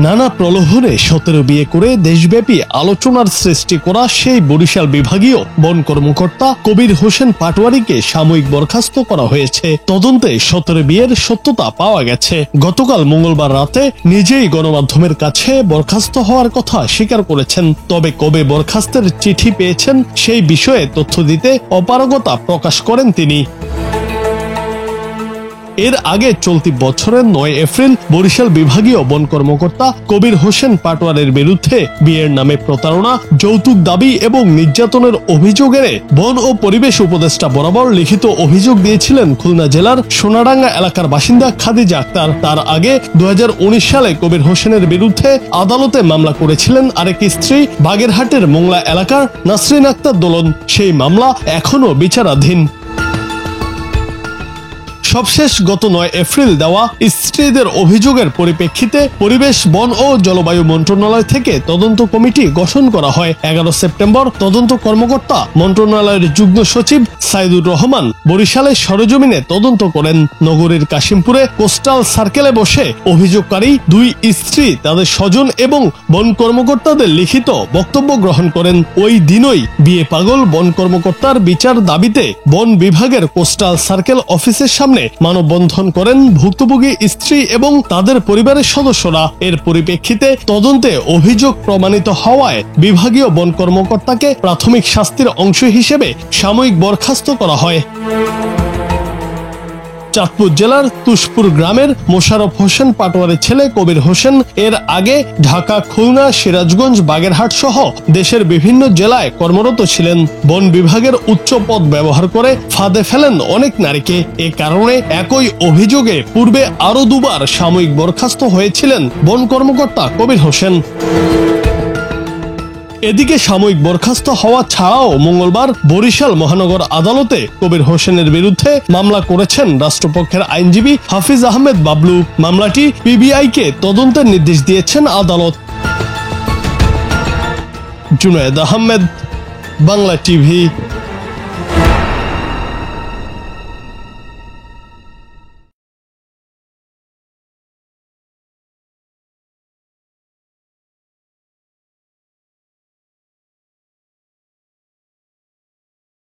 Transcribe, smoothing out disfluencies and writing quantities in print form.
নানা প্রলোভনে 17 বিয়ে করে দেশব্যাপী আলোচনার সৃষ্টি করা সেই বরিশাল বিভাগীয় বন কর্মকর্তা কবির হোসেন পাটোয়ারীকে সাময়িক বরখাস্ত করা হয়েছে। তদন্তে 17 বিয়ের সত্যতা পাওয়া গেছে। গতকাল মঙ্গলবার রাতে নিজেই গণমাধ্যমের কাছে বরখাস্ত হওয়ার কথা স্বীকার করেছেন। তবে কবে বরখাস্তের চিঠি পেয়েছেন সেই বিষয়ে তথ্য দিতে অপারগতা প্রকাশ করেন তিনি। এর আগে চলতি বছরের 9 এপ্রিল বরিশাল বিভাগীয় বন কর্মকর্তা কবির হোসেন পাটোয়ারের বিরুদ্ধে বিয়ের নামে প্রতারণা, যৌতুক দাবি এবং নির্যাতনের অভিযোগের বন ও পরিবেশ উপদেষ্টা বরাবর লিখিত অভিযোগ দিয়েছিলেন খুলনা জেলার সোনাডাঙ্গা এলাকার বাসিন্দা খাদিজা আক্তার। তার আগে 2019 সালে কবির হোসেনের বিরুদ্ধে আদালতে মামলা করেছিলেন আরেক স্ত্রী বাগেরহাটের মোংলা এলাকার নাসরিন আক্তার দোলন। সেই মামলা এখনো বিচারাধীন। সবশেষ গত 9 এপ্রিল দেওয়া স্ত্রীদের অভিযোগের পরিপ্রেক্ষিতে পরিবেশ, বন ও জলবায়ু মন্ত্রণালয় থেকে তদন্ত কমিটি গঠন করা হয়। 11 সেপ্টেম্বর তদন্ত কর্মকর্তা মন্ত্রণালয়ের যুগ্ম সচিব সাইদুর রহমান বরিশালের সরেজমিনে তদন্ত করেন। নগরীর কাশিমপুরে কোস্টাল সার্কেলে বসে অভিযোগকারী দুই স্ত্রী, তাদের স্বজন এবং বন কর্মকর্তাদের লিখিত বক্তব্য গ্রহণ করেন। ওই দিনই বিয়ে পাগল বন কর্মকর্তার বিচার দাবিতে বন বিভাগের কোস্টাল সার্কেল অফিসের সামনে মানববন্ধন করেন ভুক্তভোগী স্ত্রী এবং তাদের পরিবারের সদস্যরা। এর পরিপ্রেক্ষিতে তদন্তে অভিযোগ প্রমাণিত হওয়ায় বিভাগীয় বন কর্মকর্তাকে প্রাথমিক শাস্তির অংশ হিসেবে সাময়িক বরখাস্ত করা হয়। চাঁদপুর জেলার তুষপুর গ্রামের মোশাররফ হোসেন পাটোয়ারের ছেলে কবির হোসেন এর আগে ঢাকা, খুলনা, সিরাজগঞ্জ, বাগেরহাট সহ দেশের বিভিন্ন জেলায় কর্মরত ছিলেন। বন বিভাগের উচ্চ পদ ব্যবহার করে ফাঁদে ফেলেন অনেক নারীকে। এ কারণে একই অভিযোগে পূর্বে আরো দুবার সাময়িক বরখাস্ত হয়েছিলেন বন কর্মকর্তা কবির হোসেন। এদিকে সাময়িক বরখাস্ত হওয়া ছাড়াও মঙ্গলবার বরিশাল মহানগর আদালতে কবির হোসেনের বিরুদ্ধে মামলা করেছেন রাষ্ট্রপক্ষের আইনজীবী হাফিজ আহমেদ বাবলু। মামলাটি পিবিআইকে তদন্তের নির্দেশ দিয়েছেন আদালত। জুনায়েদ আহমেদ, বাংলা টিভি।